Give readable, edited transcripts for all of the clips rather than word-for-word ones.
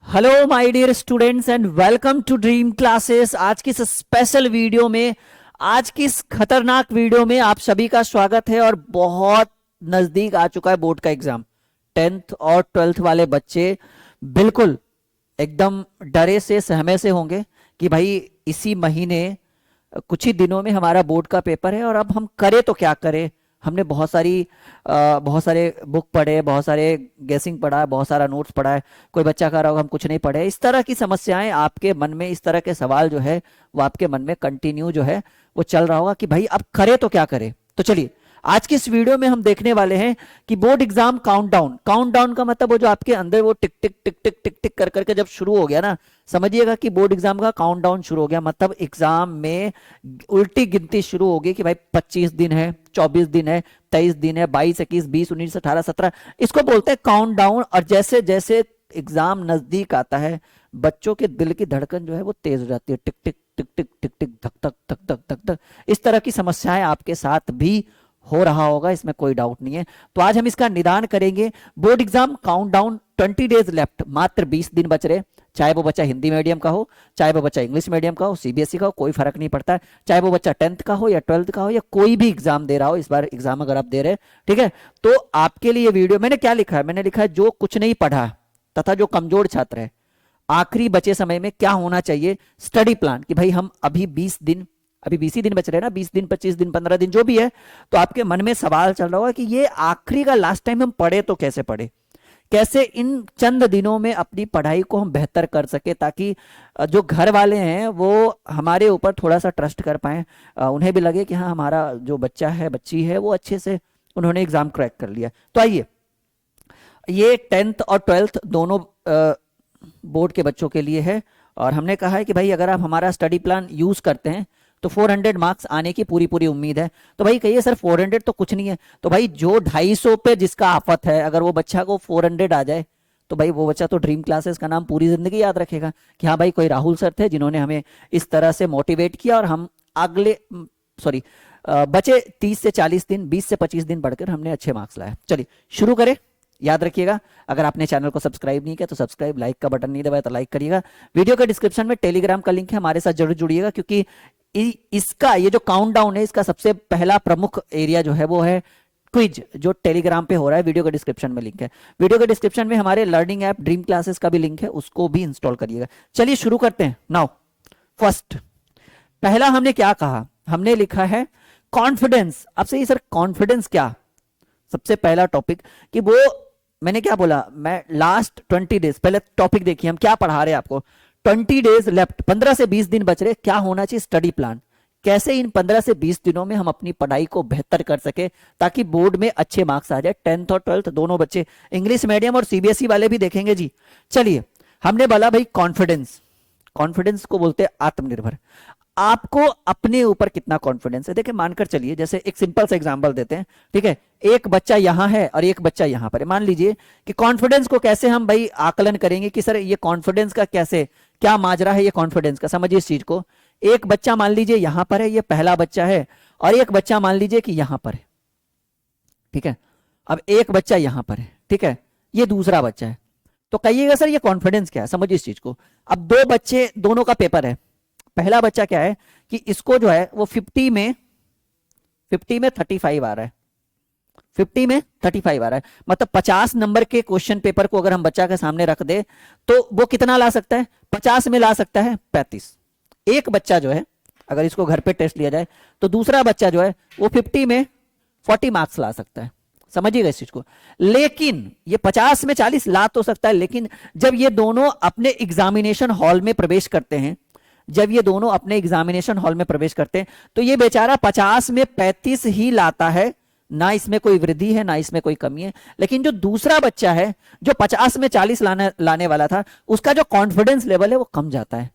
Hello my dear students and welcome to dream classes. आज की इस स्पेशल वीडियो में, आज की इस खतरनाक वीडियो में आप सभी का स्वागत है। और बहुत नजदीक आ चुका है बोर्ड का एग्जाम। 10th और 12th वाले बच्चे बिल्कुल एकदम डरे से सहमे से होंगे कि भाई इसी महीने कुछ ही दिनों में हमारा बोर्ड का पेपर है और अब हम करें तो क्या करें। हमने बहुत सारे बुक पढ़े, बहुत सारे गेसिंग पढ़ा है, बहुत सारा नोट्स पढ़ा है। कोई बच्चा कह रहा होगा हम कुछ नहीं पढ़े। इस तरह की समस्याएं आपके मन में, इस तरह के सवाल जो है वो आपके मन में कंटिन्यू जो है वो चल रहा होगा कि भाई अब करे तो क्या करे। तो चलिए आज की इस वीडियो में हम देखने वाले हैं कि बोर्ड एग्जाम काउंटडाउन। काउंटडाउन का मतलब वो जो आपके अंदर वो टिक टिक टिक टिक टिक टिक कर करके जब शुरू हो गया ना, समझिएगा कि बोर्ड एग्जाम का काउंटडाउन शुरू हो गया। मतलब एग्जाम में उल्टी गिनती शुरू होगी कि भाई 25 दिन है, 24 दिन है, 23 दिन है, 22, 21, 20, 19, 18, 17, इसको बोलते हैं काउंटडाउन। और जैसे जैसे एग्जाम नजदीक आता है बच्चों के दिल की धड़कन जो है वो तेज हो जाती है। टिक टिक टिक टिक टिक टिक धक धक धक धक धक धक। इस तरह की समस्याएं आपके साथ भी हो रहा होगा, इसमें कोई डाउट नहीं है। तो आज हम इसका निदान करेंगे। Board exam countdown, 20 days left, मात्र 20 दिन बच रहे। चाहे वो बच्चा हिंदी मीडियम का हो, चाहे वो बच्चा इंग्लिश मीडियम का हो, सीबीएसई का हो, कोई फर्क नहीं पड़ता है। चाहे वो बच्चा 10th का हो या 12th का हो या कोई भी एग्जाम दे रहा हो, इस बार एग्जाम अगर आप दे रहे हैं, ठीक है, तो आपके लिए वीडियो मैंने क्या लिखा है, मैंने लिखा है जो कुछ नहीं पढ़ा तथा जो कमजोर छात्र है, आखिरी बचे समय में क्या होना चाहिए स्टडी प्लान। कि भाई हम अभी 20 दिन, अभी 20 ही दिन बच रहे हैं ना, 20 दिन, 25 दिन, 15 दिन जो भी है। तो आपके मन में सवाल चल रहा होगा कि ये आखिरी का लास्ट टाइम हम पढ़े तो कैसे पढ़े, कैसे इन चंद दिनों में अपनी पढ़ाई को हम बेहतर कर सके, ताकि जो घर वाले हैं वो हमारे ऊपर थोड़ा सा ट्रस्ट कर पाए, उन्हें भी लगे कि हाँ हमारा जो बच्चा है, बच्ची है, वो अच्छे से उन्होंने एग्जाम क्रैक कर लिया। तो आइए, ये 10th और 12th दोनों बोर्ड के बच्चों के लिए है। और हमने कहा है कि भाई अगर आप हमारा स्टडी प्लान यूज करते हैं तो 400 मार्क्स आने की पूरी पूरी उम्मीद है। तो भाई कहिए सर 400 तो कुछ नहीं है। तो भाई जो 250 पे जिसका आफत है, अगर वो बच्चा को 400 आ जाए तो भाई वो बच्चा तो ड्रीम क्लासेस का नाम पूरी जिंदगी याद रखेगा कि हाँ भाई कोई राहुल सर थे जिन्होंने हमें इस तरह से मोटिवेट किया और हम अगले सॉरी बचे 30 से 40 दिन, 20 से 25 दिन बढ़कर हमने अच्छे मार्क्स लाए। चलिए शुरू करें। याद रखिएगा, अगर आपने चैनल को सब्सक्राइब नहीं किया तो सब्सक्राइब, लाइक का बटन नहीं दबाया तो लाइक करिएगा। वीडियो के डिस्क्रिप्शन में टेलीग्राम का लिंक है, हमारे साथ जरूर जुड़िएगा, क्योंकि इसका ये जो काउंटडाउन है इसका सबसे पहला प्रमुख एरिया जो है वो है क्विज, जो टेलीग्राम पे हो रहा है। वीडियो के डिस्क्रिप्शन में लिंक है। वीडियो के डिस्क्रिप्शन में हमारे लर्निंग ऐप ड्रीम क्लासेस का भी लिंक है, उसको भी इंस्टॉल करिएगा। चलिए शुरू करते हैं। नाउ फर्स्ट, पहला हमने क्या कहा, हमने लिखा है कॉन्फिडेंस। आपसे ये सर कॉन्फिडेंस क्या, सबसे पहला टॉपिक कि वो मैंने क्या बोला, मैं लास्ट 20 डेज, पहले टॉपिक देखिए हम क्या पढ़ा रहे हैं आपको। 20 डेज लेफ्ट, 15 से 20 दिन बच रहे, क्या होना चाहिए स्टडी प्लान, कैसे इन 15 से 20 दिनों में हम अपनी पढ़ाई को बेहतर कर सके ताकि बोर्ड में अच्छे मार्क्स आ जाए। 10th और 12th दोनों बच्चे, इंग्लिश मीडियम और सीबीएसई वाले भी देखेंगे जी। चलिए हमने बोला भाई कॉन्फिडेंस, कॉन्फिडेंस को बोलते हैं आत्मनिर्भर। आपको अपने ऊपर कितना कॉन्फिडेंस है। देखिए मानकर चलिए, जैसे एक सिंपल सा एग्जांपल देते हैं, ठीक है, एक बच्चा यहां है और एक बच्चा यहां पर है। मान लीजिए कि कॉन्फिडेंस को कैसे हम भाई आकलन करेंगे कि सर ये कॉन्फिडेंस का कैसे, क्या माजरा है ये कॉन्फिडेंस का, समझिए इस चीज को। एक बच्चा मान लीजिए यहां पर है, ये पहला बच्चा है, और एक बच्चा मान लीजिए कि यहां पर है, ठीक है। अब एक बच्चा यहां पर है, ठीक है, ये दूसरा बच्चा है। तो कहिएगा सर ये कॉन्फिडेंस क्या है, समझिए इस चीज को। अब दो बच्चे, दोनों का पेपर है। पहला बच्चा क्या है कि इसको जो है वो 50 में 35 आ रहा है, 50 में 35 आ रहा है। मतलब 50 नंबर के क्वेश्चन पेपर को अगर हम बच्चा के सामने रख दे तो वो कितना ला सकता है, 50 में ला सकता है 35। एक बच्चा जो है अगर इसको घर पे टेस्ट लिया जाए तो दूसरा बच्चा जो है वो 50 में 40 मार्क्स ला सकता है, समझिएगा इस चीज को। लेकिन ये 50 में 40 ला तो सकता है, लेकिन जब ये दोनों अपने एग्जामिनेशन हॉल में प्रवेश करते हैं, जब ये दोनों अपने एग्जामिनेशन हॉल में प्रवेश करते हैं तो ये बेचारा 50 में 35 ही लाता है, ना इसमें कोई वृद्धि है ना इसमें कोई कमी है। लेकिन जो दूसरा बच्चा है जो 50 में 40 लाने वाला था, उसका जो कॉन्फिडेंस लेवल है वो कम जाता है।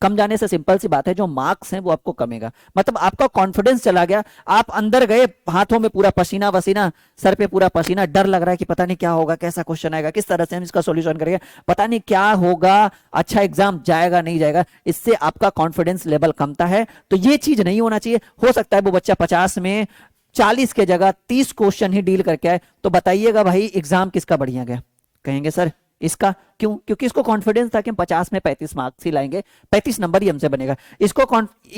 कम जाने से सिंपल सी बात है, जो मार्क्स हैं वो आपको कमेगा। मतलब आपका कॉन्फिडेंस चला गया, आप अंदर गए, हाथों में पूरा पसीना वसीना, सर पे पूरा पसीना, डर लग रहा है कि पता नहीं क्या होगा, कैसा क्वेश्चन आएगा, किस तरह से हम इसका सॉल्यूशन करेंगे, पता नहीं क्या होगा, अच्छा एग्जाम जाएगा नहीं जाएगा। इससे आपका कॉन्फिडेंस लेवल कमता है। तो ये चीज नहीं होना चाहिए। हो सकता है वो बच्चा 50 में 40 के जगह 30 क्वेश्चन ही डील करके आए, तो बताइएगा भाई एग्जाम किसका बढ़िया गया। कहेंगे सर इसका क्यों? क्योंकि इसको कॉन्फिडेंस था कि हम 50 में 35 मार्क्स ही लाएंगे, 35 नंबर ही हमसे बनेगा।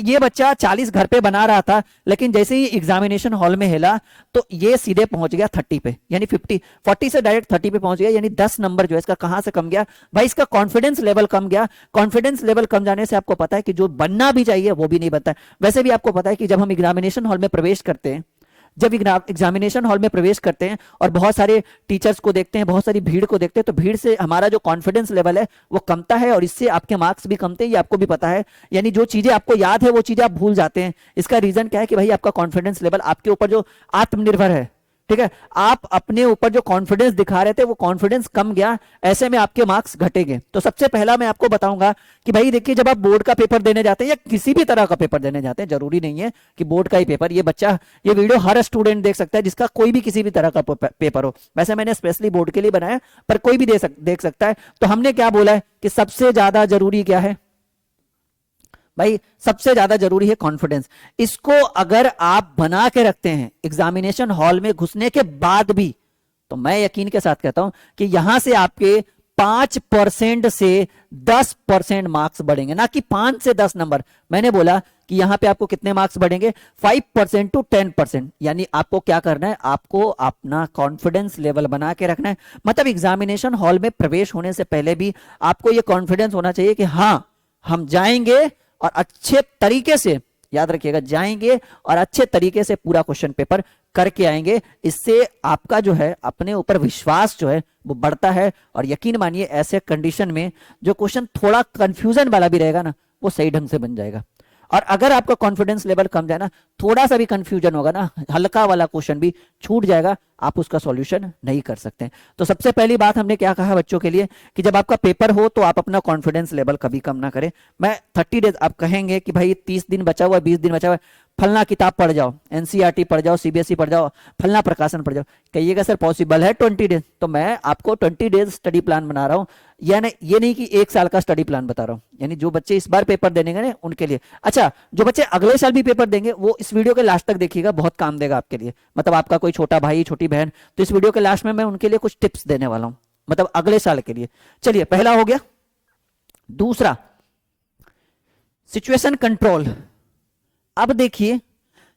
ये बच्चा 40 घर पे बना रहा था, लेकिन जैसे ही एग्जामिनेशन हॉल में हिला तो ये सीधे पहुंच गया 30 पे, यानी 40 से डायरेक्ट 30 पे पहुंच गया, यानी 10 नंबर जो है इसका कहां से कम गया भाई? इसका कॉन्फिडेंस लेवल कम गया। कॉन्फिडेंस लेवल कम जाने से आपको पता है कि जो बनना भी चाहिए वो भी नहीं बनता है। वैसे भी आपको पता है कि जब हम एग्जामिनेशन हॉल में प्रवेश करते हैं, जब एग्जामिनेशन हॉल में प्रवेश करते हैं और बहुत सारे टीचर्स को देखते हैं, बहुत सारी भीड़ को देखते हैं, तो भीड़ से हमारा जो कॉन्फिडेंस लेवल है वो कमता है और इससे आपके मार्क्स भी कमते हैं, ये आपको भी पता है। यानी जो चीजें आपको याद है वो चीजें आप भूल जाते हैं। इसका रीजन क्या है कि भाई आपका कॉन्फिडेंस लेवल, आपके ऊपर जो आत्मनिर्भर है, ठीक है, आप अपने ऊपर जो कॉन्फिडेंस दिखा रहे थे वो कॉन्फिडेंस कम गया, ऐसे में आपके मार्क्स घटेंगे। तो सबसे पहला मैं आपको बताऊंगा कि भाई देखिए, जब आप बोर्ड का पेपर देने जाते हैं या किसी भी तरह का पेपर देने जाते हैं, जरूरी नहीं है कि बोर्ड का ही पेपर, ये वीडियो हर स्टूडेंट देख सकता है जिसका कोई भी किसी भी तरह का पेपर हो। वैसे मैंने स्पेशली बोर्ड के लिए बनाया, पर कोई भी देख सकता है। तो हमने क्या बोला है कि सबसे ज्यादा जरूरी क्या है भाई? सबसे ज्यादा जरूरी है कॉन्फिडेंस। इसको अगर आप बना के रखते हैं एग्जामिनेशन हॉल में घुसने के बाद भी, तो मैं यकीन के साथ कहता हूं कि यहां से आपके 5% से 10% मार्क्स बढ़ेंगे, ना कि 5 से 10 नंबर। मैंने बोला कि यहां पे आपको कितने मार्क्स बढ़ेंगे? 5% टू 10%। यानी आपको क्या करना है? आपको अपना कॉन्फिडेंस लेवल बना के रखना है। मतलब एग्जामिनेशन हॉल में प्रवेश होने से पहले भी आपको यह कॉन्फिडेंस होना चाहिए कि हां, हम जाएंगे और अच्छे तरीके से, याद रखिएगा, जाएंगे और अच्छे तरीके से पूरा क्वेश्चन पेपर करके आएंगे। इससे आपका जो है अपने ऊपर विश्वास जो है वो बढ़ता है। और यकीन मानिए ऐसे कंडीशन में जो क्वेश्चन थोड़ा कंफ्यूजन वाला भी रहेगा ना, वो सही ढंग से बन जाएगा। और अगर आपका कॉन्फिडेंस लेवल कम जाए ना, थोड़ा सा भी कंफ्यूजन होगा ना, हल्का वाला क्वेश्चन भी छूट जाएगा, आप उसका सॉल्यूशन नहीं कर सकते। तो सबसे पहली बात हमने क्या कहा बच्चों के लिए कि जब आपका पेपर हो तो आप अपना कॉन्फिडेंस लेवल कभी कम ना करें। मैं 30 डेज, आप कहेंगे कि भाई 30 दिन बचा हुआ है, 20 दिन बचा हुआ है, फलना किताब पढ़ जाओ, एनसीईआरटी पढ़ जाओ, सीबीएसई पढ़ जाओ, फलना प्रकाशन पढ़ जाओ। कहिएगा सर पॉसिबल है 20 डेज? तो मैं आपको 20 डेज स्टडी प्लान बना रहा हूं, यानी ये नहीं कि 1 साल का स्टडी प्लान बता रहा हूं। यानी जो बच्चे इस बार पेपर देंगे ना उनके लिए। अच्छा, जो बच्चे अगले साल भी पेपर देंगे वो इस वीडियो के लास्ट तक देखिएगा, बहुत काम देगा आपके लिए। मतलब आपका कोई छोटा भाई, छोटी बहन, तो इस वीडियो के लास्ट में मैं उनके लिए कुछ टिप्स देने वाला हूं, मतलब अगले साल के लिए। चलिए, पहला हो गया। दूसरा, सिचुएशन कंट्रोल। अब देखिए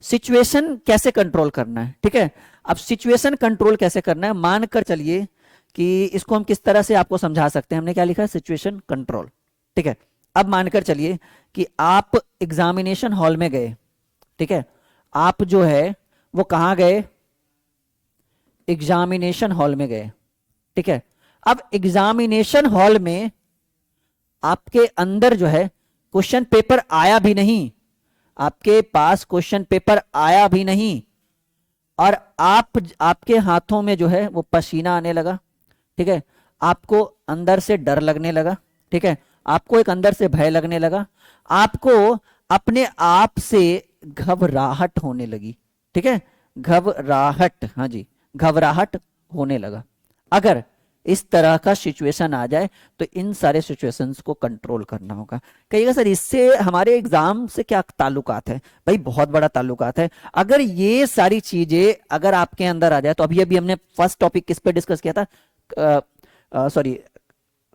सिचुएशन कैसे कंट्रोल करना है, ठीक है। अब सिचुएशन कंट्रोल कैसे करना है, मानकर चलिए कि इसको हम किस तरह से आपको समझा सकते हैं। हमने क्या लिखा है? सिचुएशन कंट्रोल, ठीक है। अब मानकर चलिए कि आप एग्जामिनेशन हॉल में गए, ठीक है। आप जो है वो कहां गए? एग्जामिनेशन हॉल में गए, ठीक है। अब एग्जामिनेशन हॉल में आपके अंदर जो है क्वेश्चन पेपर आया भी नहीं, आपके पास क्वेश्चन पेपर आया भी नहीं, और आपके हाथों में जो है वो पसीना आने लगा, ठीक है। आपको अंदर से डर लगने लगा, ठीक है। आपको एक अंदर से भय लगने लगा, आपको अपने आप से घबराहट होने लगी, ठीक है। घबराहट, हाँ जी, घबराहट होने लगा। अगर इस तरह का सिचुएशन आ जाए तो इन सारे सिचुएशंस को कंट्रोल करना होगा। कहिएगा सर इससे हमारे एग्जाम से क्या ताल्लुकात है? भाई बहुत बड़ा ताल्लुकात है। अगर ये सारी चीजें अगर आपके अंदर आ जाए, तो अभी हमने फर्स्ट टॉपिक किस पे डिस्कस किया था? सॉरी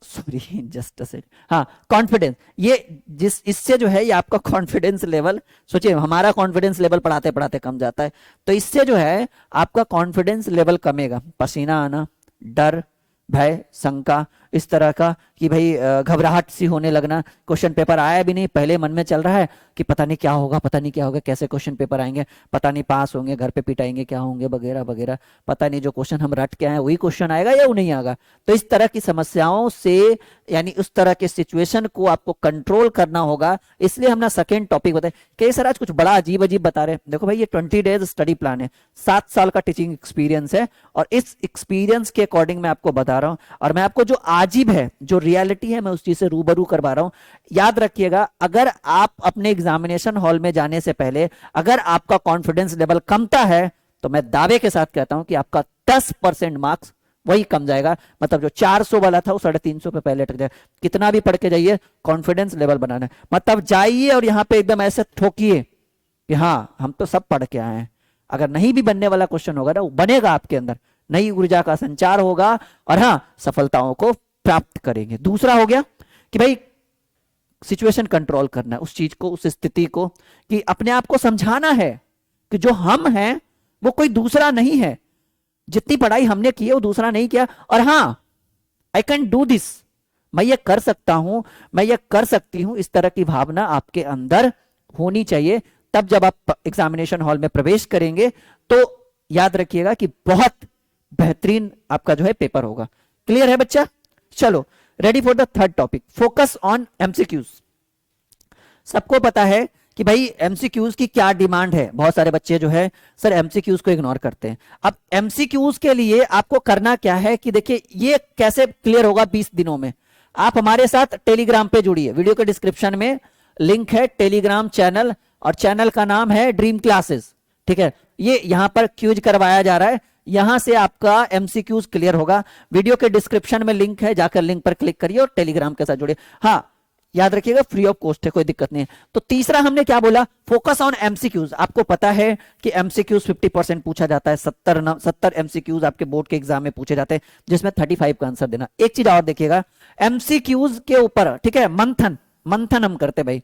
जस्ट अ सेकंड, हाँ, कॉन्फिडेंस। ये इससे जो है ये आपका कॉन्फिडेंस लेवल, सोचिए हमारा कॉन्फिडेंस लेवल पढ़ाते पढ़ाते कम जाता है, तो इससे जो है आपका कॉन्फिडेंस लेवल कमेगा। पसीना आना, डर, भय, शंका, इस तरह का कि भाई घबराहट सी होने लगना, क्वेश्चन पेपर आया भी नहीं, पहले मन में चल रहा है कि पता नहीं क्या होगा, पता नहीं क्या होगा, कैसे क्वेश्चन पेपर आएंगे, पता नहीं पास होंगे, घर पे पिटाएंगे, क्या होंगे, वगैरह वगैरह, पता नहीं जो क्वेश्चन हम रट के आए वही क्वेश्चन आएगा या वो नहीं आएगा। तो इस तरह की समस्याओं से, यानी उस तरह के सिचुएशन को आपको कंट्रोल करना होगा। इसलिए हमने सेकेंड टॉपिक बताया कि सर आज कुछ बड़ा अजीब अजीब बता रहे हैं। देखो भाई, ये 20 डेज स्टडी प्लान है, 7 साल का टीचिंग एक्सपीरियंस है, और इस एक्सपीरियंस के अकॉर्डिंग मैं आपको बता रहा हूं, और मैं आपको जो अजीब है, जो रियलिटी है, मैं उस चीज से रूबरू करवा रहा हूं। याद रखिएगा, अगर आप अपने एग्जामिनेशन हॉल में जाने से पहले अगर आपका कॉन्फिडेंस लेवल कमता है, तो मैं दावे के साथ कहता हूं कि आपका 10% मार्क्स वही कम जाएगा। मतलब जो 400 वाला था वो 350 पे पहले अटक जाएगा। कितना भी पढ़ के जाइए, कॉन्फिडेंस लेवल बनाना है। मतलब जाइए और यहां पे एकदम ऐसे ठोकिए कि हाँ हम तो सब पढ़ के आए हैं। अगर नहीं भी बनने वाला क्वेश्चन होगा ना, वो बनेगा, आपके अंदर नई ऊर्जा का संचार होगा, और हाँ, सफलताओं को प्राप्त करेंगे। दूसरा हो गया कि भाई सिचुएशन कंट्रोल करना है, उस चीज को, उस स्थिति को, कि अपने आप को समझाना है कि जो हम हैं वो कोई दूसरा नहीं है, जितनी पढ़ाई हमने की है वो दूसरा नहीं किया, और हां आई कैन डू दिस, मैं ये कर सकता हूं, मैं ये कर सकती हूं, इस तरह की भावना आपके अंदर होनी चाहिए। तब जब आप एग्जामिनेशन हॉल में प्रवेश करेंगे तो याद रखिएगा कि बहुत बेहतरीन आपका जो है पेपर होगा। क्लियर है बच्चा? चलो ready for the third topic, focus on MCQs. सबको पता है कि भाई एमसीक्यूज की क्या डिमांड है। बहुत सारे बच्चे जो है सर एमसीक्यूज को इग्नोर करते हैं। अब एमसीक्यूज के लिए आपको करना क्या है कि देखिए ये कैसे क्लियर होगा 20 दिनों में। आप हमारे साथ टेलीग्राम पे जुड़िए, वीडियो के डिस्क्रिप्शन में लिंक है टेलीग्राम चैनल, और चैनल का नाम है ड्रीम क्लासेस। ठीक है, ये यहां पर क्यूज करवाया जा रहा है, यहां से आपका एमसीक्यूज क्लियर होगा। वीडियो के डिस्क्रिप्शन में लिंक है, जाकर लिंक पर क्लिक करिए और टेलीग्राम के साथ जुड़िए। हाँ याद रखिएगा फ्री ऑफ कॉस्ट है, कोई दिक्कत नहीं है। तो तीसरा हमने क्या बोला, फोकस ऑन एमसीक्यूज। आपको पता है कि एमसीक्यूज 50% पूछा जाता है, 70 एमसीक्यूज आपके बोर्ड के एग्जाम में पूछे जाते हैं, जिसमें 35 का आंसर देना। एक चीज और देखिएगा, एमसीक्यूज के ऊपर, ठीक है, मंथन हम करते भाई,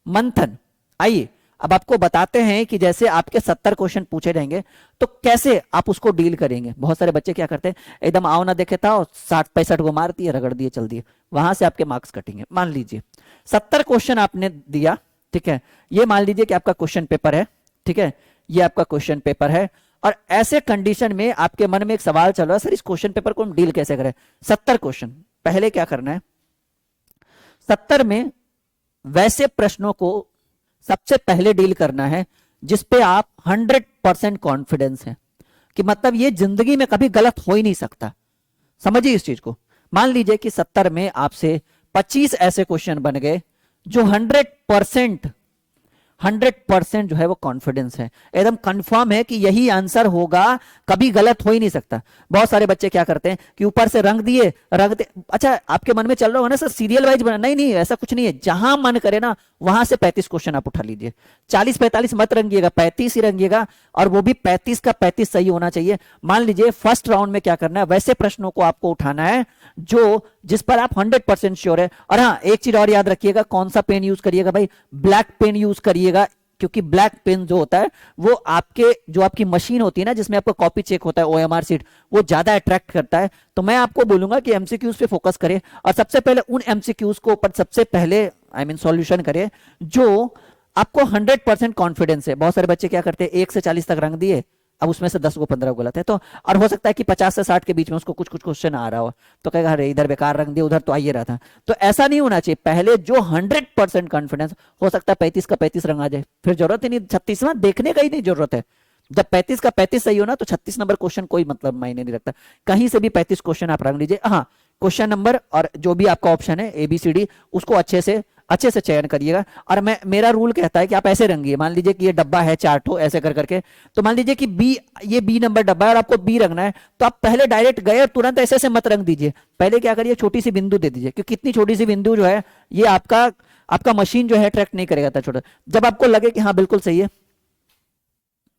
मंथन। आइए अब आपको बताते हैं कि जैसे आपके 70 क्वेश्चन पूछे जाएंगे तो कैसे आप उसको डील करेंगे। बहुत सारे बच्चे क्या करते हैं, एकदम आओ ना देखे था, 60-65 को मार दिए, रगड़ दिए, चल दिए, वहां से आपके मार्क्स कटेंगे। मान लीजिए 70 क्वेश्चन आपने दिया, ठीक है, ये मान लीजिए कि आपका क्वेश्चन पेपर है, ठीक है, ये आपका क्वेश्चन पेपर है, और ऐसे कंडीशन में आपके मन में एक सवाल चल रहा है, सर इस क्वेश्चन पेपर को हम डील कैसे करें। 70 क्वेश्चन, पहले क्या करना है, 70 में वैसे प्रश्नों को सबसे पहले डील करना है जिसपे आप 100% कॉन्फिडेंस है, कि मतलब ये जिंदगी में कभी गलत हो ही नहीं सकता। समझिए इस चीज को। मान लीजिए कि 70 में आपसे 25 ऐसे क्वेश्चन बन गए जो 100% जो है वो कॉन्फिडेंस है, एकदम कंफर्म है कि यही आंसर होगा, कभी गलत हो ही नहीं सकता। बहुत सारे बच्चे क्या करते हैं कि ऊपर से रंग दिए, अच्छा आपके मन में चल रहा होगा ना सर सीरियल वाइज बना, नहीं ऐसा कुछ नहीं है, जहां मन करे ना वहां से 35 क्वेश्चन आप उठा लीजिए। 40-45 मत रंगिएगा, 35 ही रंगिएगा, और वो भी 35 का 35 सही होना चाहिए। मान लीजिए फर्स्ट राउंड में क्या करना है, वैसे प्रश्नों को आपको उठाना है जिस पर आप 100% श्योर है। और हाँ एक चीज और याद रखिएगा, कौन सा पेन यूज करिएगा भाई, ब्लैक पेन यूज करिएगा, क्योंकि ब्लैक पेन जो होता है वो आपकी मशीन होती है ना जिसमें आपका कॉपी चेक होता है, ओएमआर सीट, वो ज्यादा अट्रैक्ट करता है। तो मैं आपको बोलूंगा कि एमसीक्यूज पे फोकस करें, और सबसे पहले उन एमसीक्यूज को ऊपर सबसे पहले सॉल्यूशन करें जो आपको 100% कॉन्फिडेंस है। बहुत सारे बच्चे क्या करते हैं, 1 से 40 तक रंग दिए, अब उसमें से 10 को 15 गलत है, तो और हो सकता है कि 50 से 60 के बीच में उसको कुछ क्वेश्चन आ रहा हो, तो कहेगा अरे इधर बेकार रंग दिया, उधर तो आ ही रहा था। तो ऐसा नहीं होना चाहिए, पहले जो 100% कॉन्फिडेंस, हो सकता है 35 का 35 रंग आ जाए, फिर जरूरत ही नहीं 36वां देखने का ही नहीं जरूरत है। जब 35 का 35 सही हो ना तो 36 नंबर क्वेश्चन कोई मतलब मायने नहीं रखता, कहीं से भी 35 क्वेश्चन आप रंग लीजिए। हाँ क्वेश्चन नंबर और जो भी आपका ऑप्शन है ABCD उसको अच्छे से चयन करिएगा। और मेरा रूल कहता है कि आप ऐसे रंगिए, मान लीजिए कि ये डब्बा है 4 ठो ऐसे कर करके, तो मान लीजिए कि ये बी नंबर डब्बा है और आपको बी रंगना है, तो आप पहले डायरेक्ट गए और तुरंत ऐसे मत रंग दीजिए, पहले क्या करिए छोटी सी बिंदु दे दीजिए, क्योंकि इतनी छोटी सी बिंदु जो है ये आपका मशीन जो है ट्रैक नहीं करेगा था छोटा। जब आपको लगे कि हाँ बिल्कुल सही है,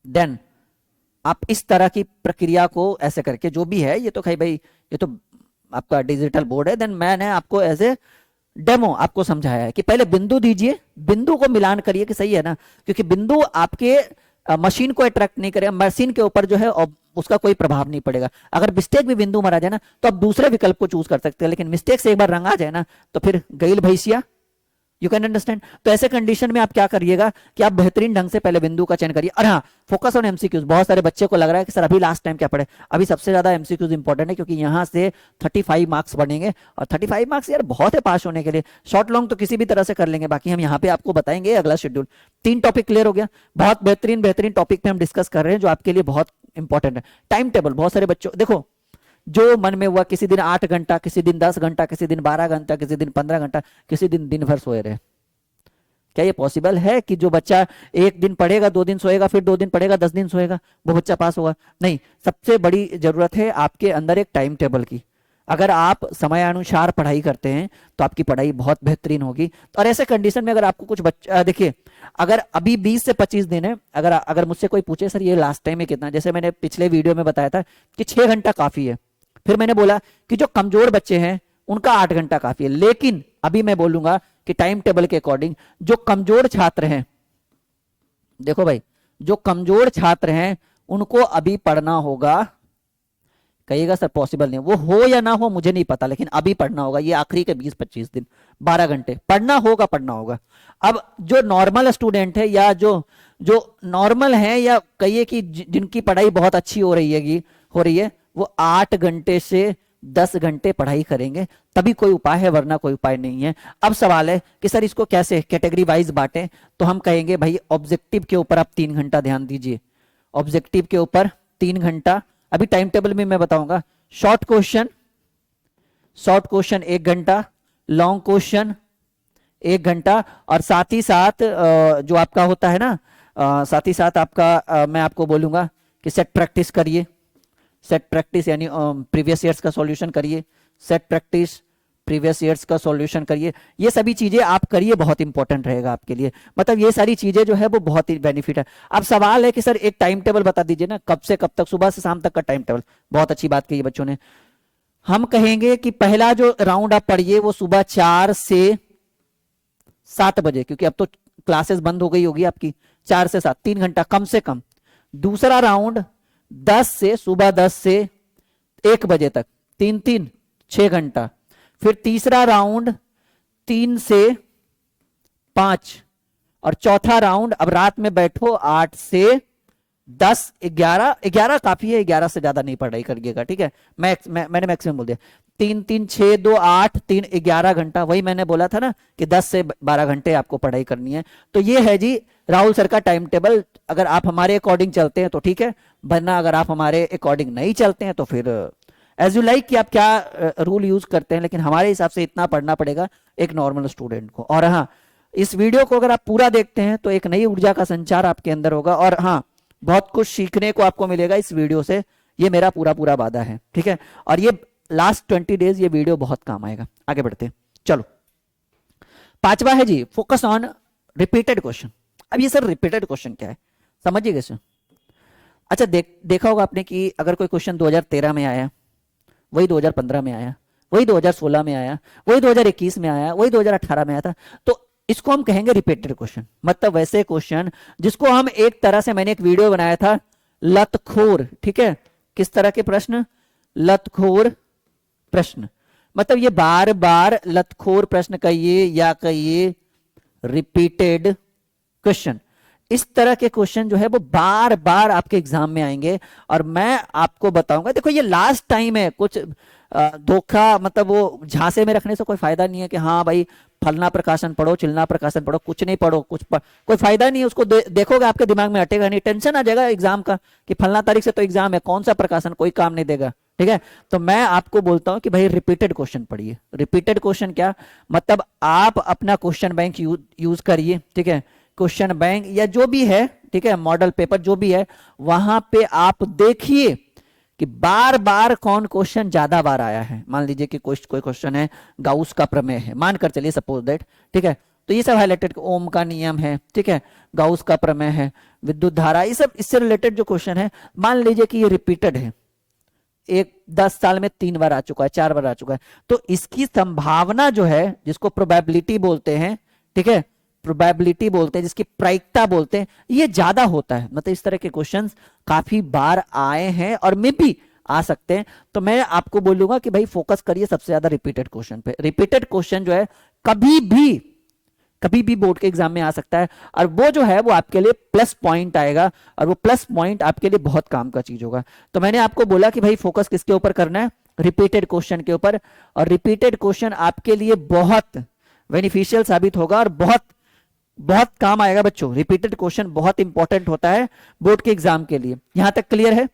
देन आप इस तरह की प्रक्रिया को ऐसे करके, जो भी है ये तो भाई ये तो आपका डिजिटल बोर्ड है, देन मैंने आपको ऐसे डेमो आपको समझाया है कि पहले बिंदु दीजिए, बिंदु को मिलान करिए कि सही है ना, क्योंकि बिंदु आपके मशीन को अट्रैक्ट नहीं करेगा, मशीन के ऊपर जो है उसका कोई प्रभाव नहीं पड़ेगा। अगर मिस्टेक भी बिंदु मारा जाए ना तो आप दूसरे विकल्प को चूज कर सकते हैं, लेकिन मिस्टेक से एक बार रंगा जाए ना तो फिर गईल भैंसिया, यू कैन अंडरस्टैंड। तो ऐसे कंडीशन में आप क्या करिएगा कि आप बेहतरीन ढंग से पहले बिंदु का चयन करिए। और हाँ फोकस ऑन एमसीक्यूज, बहुत सारे बच्चे को लग रहा है कि सर अभी लास्ट टाइम क्या पढ़े, अभी सबसे ज्यादा एमसीक्यूज इंपॉर्टेंट है, क्योंकि यहां से 35 मार्क्स बनेंगे, और 35 मार्क्स यार बहुत है पास होने के लिए। शॉर्ट लॉन्ग तो किसी भी तरह से कर लेंगे, बाकी हम यहाँ पे आपको बताएंगे अगला शेड्यूल। 3 टॉपिक क्लियर हो गया, बहुत बेहतरीन टॉपिक पे हम डिस्कस कर रहे हैं जो आपके लिए बहुत इंपॉर्टेंट है। टाइम टेबल, बहुत सारे बच्चों देखो जो मन में हुआ, किसी दिन 8 घंटा, किसी दिन 10 घंटा, किसी दिन 12 घंटा, किसी दिन 15 घंटा, किसी दिन दिन भर सोए रहे। क्या ये पॉसिबल है कि जो बच्चा एक दिन पढ़ेगा 2 दिन सोएगा, फिर 2 दिन पढ़ेगा 10 दिन सोएगा, वो बच्चा पास होगा? नहीं, सबसे बड़ी जरूरत है आपके अंदर एक टाइम टेबल की। अगर आप समयानुसार पढ़ाई करते हैं तो आपकी पढ़ाई बहुत बेहतरीन होगी। और ऐसे कंडीशन में अगर आपको कुछ बच्चा देखिए, अगर अभी 20 से 25 दिन है, अगर मुझसे कोई पूछे सर ये लास्ट टाइम में कितना, जैसे मैंने पिछले वीडियो में बताया था कि 6 घंटा काफी है, फिर मैंने बोला कि जो कमजोर बच्चे हैं उनका 8 घंटा काफी है। लेकिन अभी मैं बोलूंगा कि टाइम टेबल के अकॉर्डिंग जो कमजोर छात्र हैं, देखो भाई, जो कमजोर छात्र हैं उनको अभी पढ़ना होगा। कहिएगा सर पॉसिबल नहीं, वो हो या ना हो मुझे नहीं पता, लेकिन अभी पढ़ना होगा। ये आखिरी के 20-25 दिन 12 घंटे पढ़ना होगा, पढ़ना होगा। अब जो नॉर्मल स्टूडेंट है या जो जो नॉर्मल है, या कहिए कि जिनकी पढ़ाई बहुत अच्छी हो रही है, वो 8 घंटे से 10 घंटे पढ़ाई करेंगे, तभी कोई उपाय है, वरना कोई उपाय नहीं है। अब सवाल है कि सर इसको कैसे कैटेगरी वाइज बांटें, तो हम कहेंगे भाई ऑब्जेक्टिव के ऊपर आप 3 घंटा ध्यान दीजिए, ऑब्जेक्टिव के ऊपर 3 घंटा। अभी टाइम टेबल में मैं बताऊंगा। शॉर्ट क्वेश्चन 1 घंटा, लॉन्ग क्वेश्चन 1 घंटा, और साथ ही साथ जो आपका होता है ना, साथ ही साथ आपका मैं आपको बोलूंगा कि सेट प्रैक्टिस करिए। सेट प्रैक्टिस यानी प्रीवियस ईयर्स का सॉल्यूशन करिए, सेट प्रैक्टिस प्रीवियस ईयर्स का सॉल्यूशन करिए। ये सभी चीजें आप करिए, बहुत इंपॉर्टेंट रहेगा आपके लिए। मतलब ये सारी चीजें जो है वो बहुत ही बेनिफिट है। अब सवाल है कि सर एक टाइम टेबल बता दीजिए ना, कब से कब तक, सुबह से शाम तक का टाइम टेबल। बहुत अच्छी बात कही बच्चों ने। हम कहेंगे कि पहला जो राउंड आप पढ़िए वो सुबह 4 से 7 बजे, क्योंकि अब तो क्लासेस बंद हो गई होगी आपकी। 4 से 7, 3 घंटा कम से कम। दूसरा राउंड सुबह 10 से 1 बजे तक, 3 6 घंटा। फिर तीसरा राउंड 3 से 5, और चौथा राउंड अब रात में बैठो 8 से 10, 11 काफी है, 11 से ज्यादा नहीं पढ़ाई करिएगा, ठीक है। मैंने मैक्सिमम बोल दिया। 3 6 2 8 3 11 घंटा, वही मैंने बोला था ना कि 10 से 12 घंटे आपको पढ़ाई करनी है। तो ये है जी राहुल सर का टाइम टेबल। अगर आप हमारे अकॉर्डिंग चलते हैं तो ठीक है, वरना अगर आप हमारे अकॉर्डिंग नहीं चलते हैं तो फिर एज यू लाइक कि आप क्या रूल यूज करते हैं, लेकिन हमारे हिसाब से इतना पढ़ना पड़ेगा एक नॉर्मल स्टूडेंट को। और हाँ, इस वीडियो को अगर आप पूरा देखते हैं तो एक नई ऊर्जा का संचार आपके अंदर होगा, और हाँ, बहुत कुछ सीखने को आपको मिलेगा इस वीडियो से, ये मेरा पूरा वादा है, ठीक है। और ये लास्ट 20 डेज ये वीडियो बहुत काम आएगा। आगे बढ़ते हैं, चलो। 5वां है जी फोकस ऑन रिपीटेड क्वेश्चन। अब ये सर रिपीटेड क्वेश्चन क्या है, समझिए कैसे। अच्छा, देखा होगा आपने कि अगर कोई क्वेश्चन 2013 में आया, वही 2015 में आया, वही 2016 में आया, वही 2021 में आया, वही 2018 में आया था, तो इसको हम कहेंगे रिपीटेड क्वेश्चन। मतलब वैसे क्वेश्चन जिसको हम एक तरह से, मैंने एक वीडियो बनाया था लतखोर, ठीक है। किस तरह के प्रश्न? लतखोर प्रश्न। मतलब ये बार बार लतखोर प्रश्न कहिए या कहिए रिपीटेड क्वेश्चन। इस तरह के क्वेश्चन जो है वो बार बार आपके एग्जाम में आएंगे, और मैं आपको बताऊंगा। देखो ये लास्ट टाइम है, कुछ धोखा, मतलब वो झांसे में रखने से कोई फायदा नहीं है कि हाँ भाई फलना प्रकाशन पढ़ो, चिलना प्रकाशन पढ़ो, कुछ नहीं पढ़ो, कोई फायदा नहीं है। उसको देखोगे आपके दिमाग में हटेगा नहीं, टेंशन आ जाएगा एग्जाम का कि फलना तारीख से तो एग्जाम है, कौन सा प्रकाशन, कोई काम नहीं देगा, ठीक है। तो मैं आपको बोलता हूं कि भाई रिपीटेड क्वेश्चन पढ़िए। रिपीटेड क्वेश्चन क्या मतलब, आप अपना क्वेश्चन बैंक यूज करिए, ठीक है। क्वेश्चन बैंक या जो भी है, ठीक है, मॉडल पेपर जो भी है, वहां पे आप देखिए कि बार बार कौन क्वेश्चन ज्यादा बार आया है। मान लीजिए कि कोई क्वेश्चन है गाउस का प्रमेय है, मानकर चलिए सपोज दैट, ठीक है। तो ये सब हाईलाइटेड, ओम का नियम है, ठीक है, गाउस का प्रमेय है, विद्युत धारा, ये सब इससे रिलेटेड जो क्वेश्चन है, मान लीजिए कि ये रिपीटेड है, 10 साल में 3 बार आ चुका है, 4 बार आ चुका है, तो इसकी संभावना जो है, जिसको प्रोबेबिलिटी बोलते हैं, ठीक है, प्रोबेबिलिटी बोलते हैं, जिसकी प्रायिकता बोलते हैं, ये ज्यादा होता है। मतलब इस तरह के क्वेश्चंस काफी बार आए हैं और मे भी आ सकते हैं। तो मैं आपको बोलूंगा कि भाई फोकस करिए सबसे ज्यादा रिपीटेड क्वेश्चन पे। रिपीटेड क्वेश्चन जो है कभी भी बोर्ड के एग्जाम में आ सकता है, और वो जो है वो आपके लिए प्लस पॉइंट आएगा, और वो प्लस पॉइंट आपके लिए बहुत काम का चीज होगा। तो मैंने आपको बोला कि भाई फोकस किसके ऊपर करना है, रिपीटेड क्वेश्चन के ऊपर। और रिपीटेड क्वेश्चन आपके लिए बहुत बेनिफिशियल साबित होगा और बहुत काम आएगा बच्चों। रिपीटेड क्वेश्चन बहुत इंपॉर्टेंट होता है बोर्ड के एग्जाम के लिए। यहां तक क्लियर है?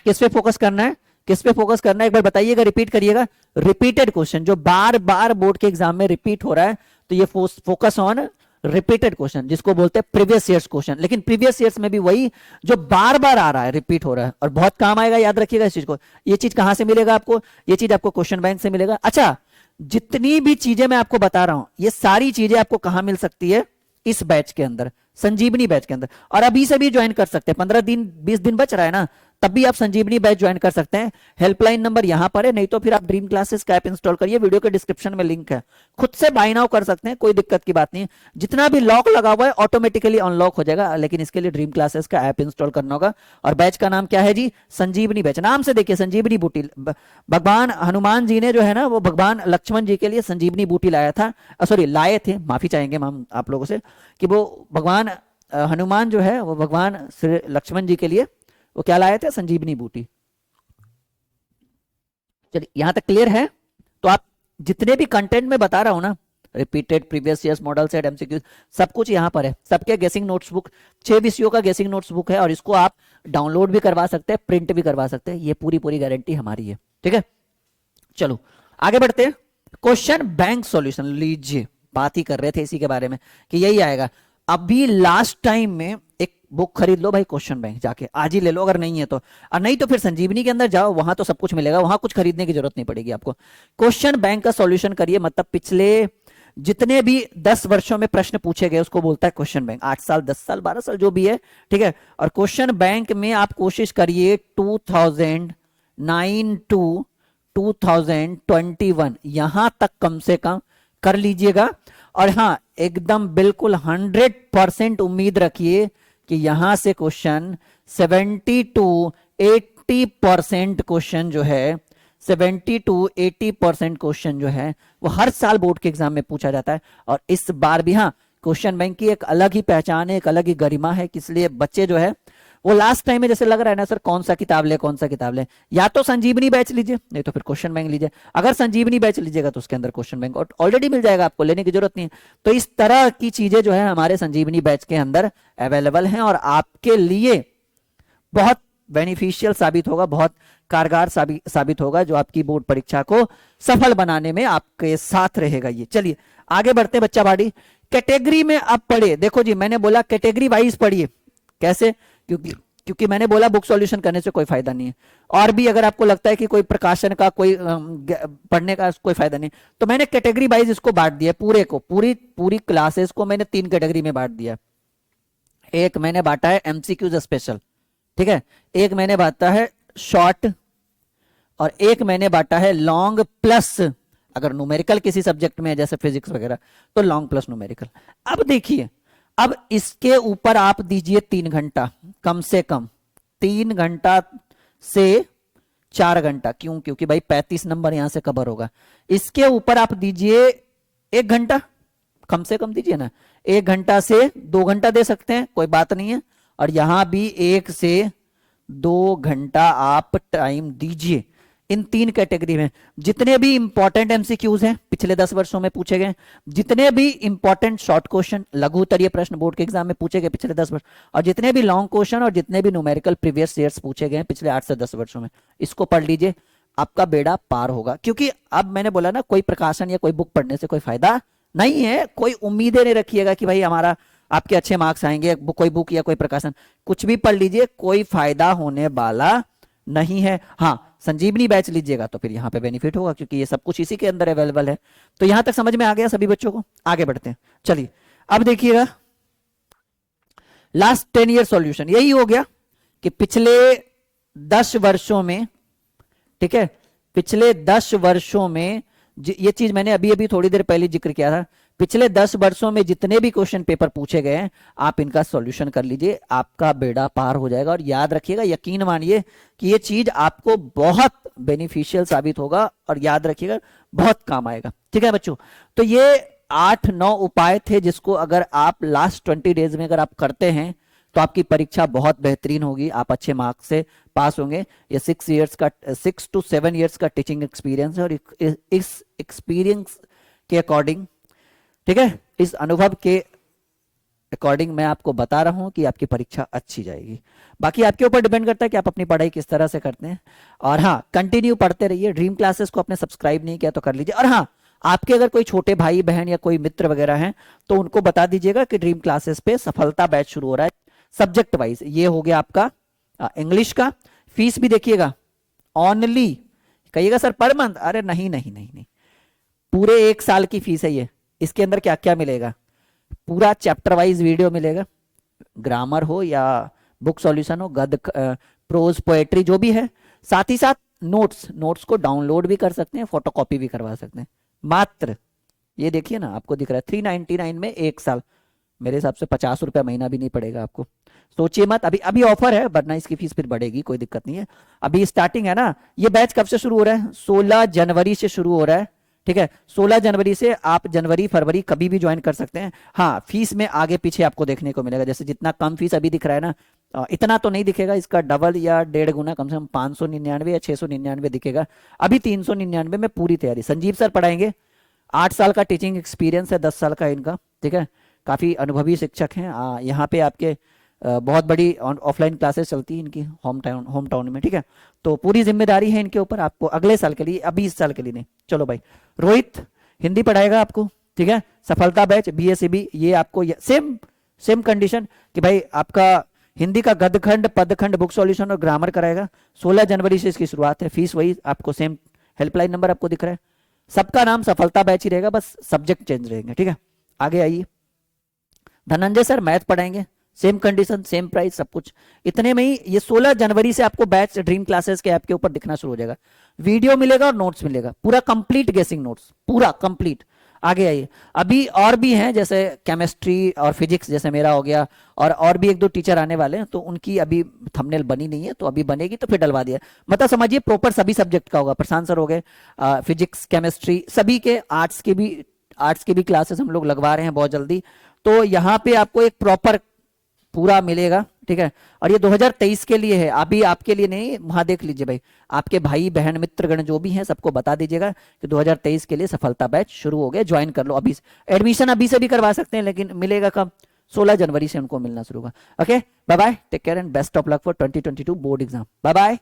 किस पे फोकस करना है, किस पे फोकस करना है, एक बार बताइएगा, रिपीट करिएगा। रिपीटेड क्वेश्चन जो बार बार बोर्ड के एग्जाम में रिपीट हो रहा है, तो ये फोकस ऑन रिपीटेड क्वेश्चन, जिसको बोलते हैं प्रीवियस ईयर्स क्वेश्चन। लेकिन प्रीवियस ईयर्स में भी वही जो बार बार आ रहा है, रिपीट हो रहा है, और बहुत काम आएगा। याद रखिएगा इस चीज को। ये चीज कहां से मिलेगा आपको? ये चीज आपको क्वेश्चन बैंक से मिलेगा। अच्छा, जितनी भी चीजें मैं आपको बता रहा हूं, ये सारी चीजें आपको कहां मिल सकती है? इस बैच के अंदर, संजीवनी बैच के अंदर। और अभी से भी ज्वाइन कर सकते हैं, 15 दिन 20 दिन बच रहा है ना, तब भी आप संजीवनी बैच ज्वाइन कर सकते हैं। हेल्पलाइन नंबर यहां पर है, नहीं तो फिर आप ड्रीम क्लासेस का ऐप इंस्टॉल करिए, वीडियो के डिस्क्रिप्शन में लिंक है, खुद से बाय नाउ कर सकते हैं, कोई दिक्कत की बात नहीं। जितना भी लॉक लगा हुआ है ऑटोमेटिकली अनलॉक हो जाएगा, लेकिन इसके लिए ड्रीम क्लासेस का ऐप इंस्टॉल करना होगा। और बैच का नाम क्या है जी? संजीवनी बैच। नाम से देखिए संजीवनी बूटी, भगवान हनुमान जी ने जो है ना वो भगवान लक्ष्मण जी के लिए संजीवनी बूटी लाया था, सॉरी लाए थे, माफी चाहेंगे हम आप लोगों से, कि वो भगवान हनुमान जो है वो भगवान श्री लक्ष्मण जी के लिए वो क्या लाए थे? संजीवनी बूटी। चलिए यहां तक क्लियर है? तो आप जितने भी कंटेंट में बता रहा हूं ना, repeated previous years model set MCQ, सब कुछ यहां पर है। सबके गेसिंग नोट्स बुक, 6 विषयों का गेसिंग नोट्स बुक है, और इसको आप डाउनलोड भी करवा सकते हैं, प्रिंट भी करवा सकते हैं, ये पूरी पूरी गारंटी हमारी है। ठीक है, चलो आगे बढ़ते हैं। क्वेश्चन बैंक सॉल्यूशन लीजिए, बात ही कर रहे थे इसी के बारे में कि यही आएगा। अभी लास्ट टाइम में एक बुक खरीद लो भाई, क्वेश्चन बैंक जाके आज ही ले लो, अगर नहीं है तो, और नहीं तो फिर संजीवनी के अंदर जाओ, वहां तो सब कुछ मिलेगा, वहां कुछ खरीदने की जरूरत नहीं पड़ेगी आपको। क्वेश्चन बैंक का सॉल्यूशन करिए, मतलब पिछले जितने भी 10 वर्षों में प्रश्न पूछे गए उसको बोलता है क्वेश्चन बैंक। 8 साल 10 साल 12 साल जो भी है, ठीक है। और क्वेश्चन बैंक में आप कोशिश करिए 2009 टू 2021 यहां तक कम से कम कर लीजिएगा। और हाँ, एकदम बिल्कुल 100% उम्मीद रखिए कि यहां से क्वेश्चन 70 टू 80% क्वेश्चन जो है, 70 टू 80% क्वेश्चन जो है वो हर साल बोर्ड के एग्जाम में पूछा जाता है। और इस बार भी हाँ, क्वेश्चन बैंक की एक अलग ही पहचान है, एक अलग ही गरिमा है, इसलिए बच्चे जो है वो लास्ट टाइम में जैसे लग रहा है ना सर कौन सा किताब ले कौन सा किताब ले, या तो संजीवनी बैच लीजिए, नहीं तो फिर क्वेश्चन बैंक लीजिए। अगर संजीवनी बैच लीजिएगा तो उसके अंदर क्वेश्चन बैंक ऑलरेडी मिल जाएगा, आपको लेने की जरूरत नहीं है। तो इस तरह की चीजें जो है हमारे संजीवनी बैच के अंदर अवेलेबल हैं, और आपके लिए बहुत बेनिफिशियल साबित होगा, बहुत कारगर साबित होगा, जो आपकी बोर्ड परीक्षा को सफल बनाने में आपके साथ रहेगा ये। चलिए आगे बढ़ते हैं बच्चा बाड़ी। कैटेगरी में अब पढ़िए, देखो जी मैंने बोला कैटेगरी वाइज पढ़िए। कैसे? क्योंकि मैंने बोला बुक सॉल्यूशन करने से कोई फायदा नहीं है, और भी अगर आपको लगता है कि कोई प्रकाशन का कोई पढ़ने का कोई फायदा नहीं, तो मैंने कैटेगरी वाइज इसको बांट दिया, पूरे को पूरी क्लासेस को मैंने 3 कैटेगरी में बांट दिया। एक मैंने बांटा है एमसीक्यूज स्पेशल, ठीक है, एक मैंने बांटा है शॉर्ट, और एक मैंने बांटा है लॉन्ग प्लस, अगर न्यूमेरिकल किसी सब्जेक्ट में है जैसे फिजिक्स वगैरह तो लॉन्ग प्लस न्यूमेरिकल। अब देखिए, अब इसके ऊपर आप दीजिए 3 घंटा, कम से कम 3 घंटा से 4 घंटा। क्यों? क्योंकि भाई 35 नंबर यहां से कवर होगा। इसके ऊपर आप दीजिए 1 घंटा, कम से कम दीजिए ना, 1 घंटा से 2 घंटा दे सकते हैं, कोई बात नहीं है। और यहां भी 1 से 2 घंटा आप टाइम दीजिए इन 3 कैटेगरी में। जितने भी इंपॉर्टेंट एमसीक्यूज हैं पिछले 10 वर्षों में पूछे गए, जितने भी इंपॉर्टेंट शॉर्ट क्वेश्चन लघु उत्तरीय प्रश्न बोर्ड के एग्जाम में पूछे गए पिछले 10 वर्ष, और जितने भी लॉन्ग क्वेश्चन और जितने भी न्यूमेरिकल प्रीवियस ईयर्स पूछे गए पिछले 8 से 10 वर्षों में, इसको पढ़ लीजिए, आपका बेड़ा पार होगा। क्योंकि अब मैंने बोला ना, कोई प्रकाशन या कोई बुक पढ़ने से कोई फायदा नहीं है। कोई उम्मीदें नहीं रखिएगा कि भाई हमारा आपके अच्छे मार्क्स आएंगे, कोई बुक या कोई प्रकाशन, कुछ भी पढ़ लीजिए, कोई फायदा होने वाला नहीं है। हाँ, संजीवनी बैच लीजिएगा तो फिर यहां पे बेनिफिट होगा, क्योंकि ये सब कुछ इसी के अंदर अवेलेबल है। तो यहां तक समझ में आ गया सभी बच्चों को? आगे बढ़ते हैं। चलिए अब देखिएगा, लास्ट 10 ईयर सॉल्यूशन यही हो गया कि पिछले 10 वर्षों में, ठीक है, पिछले 10 वर्षों में ये चीज मैंने अभी अभी थोड़ी देर पहले जिक्र किया था, पिछले 10 वर्षों में जितने भी क्वेश्चन पेपर पूछे गए हैं आप इनका सॉल्यूशन कर लीजिए, आपका बेड़ा पार हो जाएगा। और याद रखिएगा, यकीन मानिए कि ये चीज आपको बहुत बेनिफिशियल साबित होगा, और याद रखिएगा बहुत काम आएगा। ठीक है बच्चों, तो ये 8-9 उपाय थे जिसको अगर आप लास्ट 20 डेज में अगर आप करते हैं तो आपकी परीक्षा बहुत बेहतरीन होगी, आप अच्छे मार्क्स से पास होंगे। ये 6 to 7 ईयर्स का टीचिंग एक्सपीरियंस है, और इस एक्सपीरियंस के अकॉर्डिंग, ठीक है, इस अनुभव के अकॉर्डिंग मैं आपको बता रहा हूं कि आपकी परीक्षा अच्छी जाएगी। बाकी आपके ऊपर डिपेंड करता है कि आप अपनी पढ़ाई किस तरह से करते हैं। और हाँ, कंटिन्यू पढ़ते रहिए। ड्रीम क्लासेस को आपने सब्सक्राइब नहीं किया तो कर लीजिए। और हाँ, आपके अगर कोई छोटे भाई बहन या कोई मित्र वगैरह हैं तो उनको बता दीजिएगा कि ड्रीम क्लासेस पे सफलता बैच शुरू हो रहा है सब्जेक्ट वाइज। ये हो गया आपका इंग्लिश का। फीस भी देखिएगा, ऑनली, कहिएगा सर पर मंथ, अरे नहीं नहीं नहीं नहीं, पूरे 1 साल की फीस है ये। इसके अंदर क्या क्या मिलेगा? पूरा चैप्टर वाइज वीडियो मिलेगा, ग्रामर हो या बुक सॉल्यूशन हो, गद्य प्रोज पोएट्री जो भी है, साथ ही साथ नोट्स, नोट्स को डाउनलोड भी कर सकते हैं, फोटोकॉपी भी करवा सकते हैं। मात्र ये देखिए ना, आपको दिख रहा है 399 में 1 साल। मेरे हिसाब से 50 रुपया महीना भी नहीं पड़ेगा आपको। सोचिए मत, अभी अभी ऑफर है, वरना इसकी फीस फिर बढ़ेगी, कोई दिक्कत नहीं है। अभी स्टार्टिंग है ना। ये बैच कब से शुरू हो रहा है? 16 जनवरी से शुरू हो रहा है, ठीक है। 16 जनवरी से आप जनवरी फरवरी कभी भी ज्वाइन कर सकते हैं। हाँ, फीस में आगे पीछे आपको देखने को मिलेगा, जैसे जितना कम फीस अभी दिख रहा है ना, इतना तो नहीं दिखेगा, इसका डबल या 1.5 गुना, कम से कम 599 या 699 दिखेगा। अभी 399 में पूरी तैयारी। संजीव सर पढ़ाएंगे, 8 साल का टीचिंग एक्सपीरियंस है, 10 साल का इनका, ठीक है। काफी अनुभवी शिक्षक हैं। यहाँ पे आपके बहुत बड़ी ऑफलाइन क्लासेस चलती है इनकी होम टाउन में, ठीक है। तो पूरी जिम्मेदारी है इनके ऊपर, आपको अगले साल के लिए, अभी इस साल के लिए नहीं। चलो भाई, रोहित हिंदी पढ़ाएगा आपको, ठीक है। सफलता बैच BSCB, ये आपको सेम कंडीशन कि भाई आपका हिंदी का गद्यखंड, पदखंड, बुक सॉल्यूशन और ग्रामर कराएगा। 16 जनवरी से इसकी शुरुआत है। फीस वही आपको सेम, हेल्पलाइन नंबर आपको दिख रहा है। सबका नाम सफलता बैच ही रहेगा, बस सब्जेक्ट चेंज रहेंगे, ठीक है। आगे आइए, धनंजय सर मैथ पढ़ाएंगे, सेम कंडीशन, सेम प्राइस, सब कुछ इतने में ही। ये 16 जनवरी से आपको बैच ड्रीम क्लासेस के ऐप के ऊपर दिखना शुरू हो जाएगा। वीडियो मिलेगा और नोट्स मिलेगा, पूरा कंप्लीट गेसिंग नोट्स, पूरा कंप्लीट। आगे आइए, अभी और भी हैं, जैसे केमिस्ट्री और फिजिक्स, जैसे मेरा हो गया, और भी 1-2 टीचर आने वाले हैं, तो उनकी अभी थंबनेल बनी नहीं है, तो अभी बनेगी तो फिर डलवा दिया। मतलब समझिए प्रॉपर सभी सब्जेक्ट का होगा। प्रशांत सर हो गए, फिजिक्स केमिस्ट्री सभी के, आर्ट्स के भी क्लासेस हम लोग लगवा रहे हैं बहुत जल्दी। तो यहाँ पे आपको एक प्रॉपर पूरा मिलेगा, ठीक है। और ये 2023 के लिए है, अभी आपके लिए नहीं। वहां देख लीजिए भाई, आपके भाई बहन मित्रगण जो भी हैं, सबको बता दीजिएगा कि 2023 के लिए सफलता बैच शुरू हो गया, ज्वाइन कर लो अभी। एडमिशन अभी से भी करवा सकते हैं, लेकिन मिलेगा कब? 16 जनवरी से उनको मिलना शुरू होगा। Okay, bye bye, take care and best of luck for 2022 board exam. Bye bye.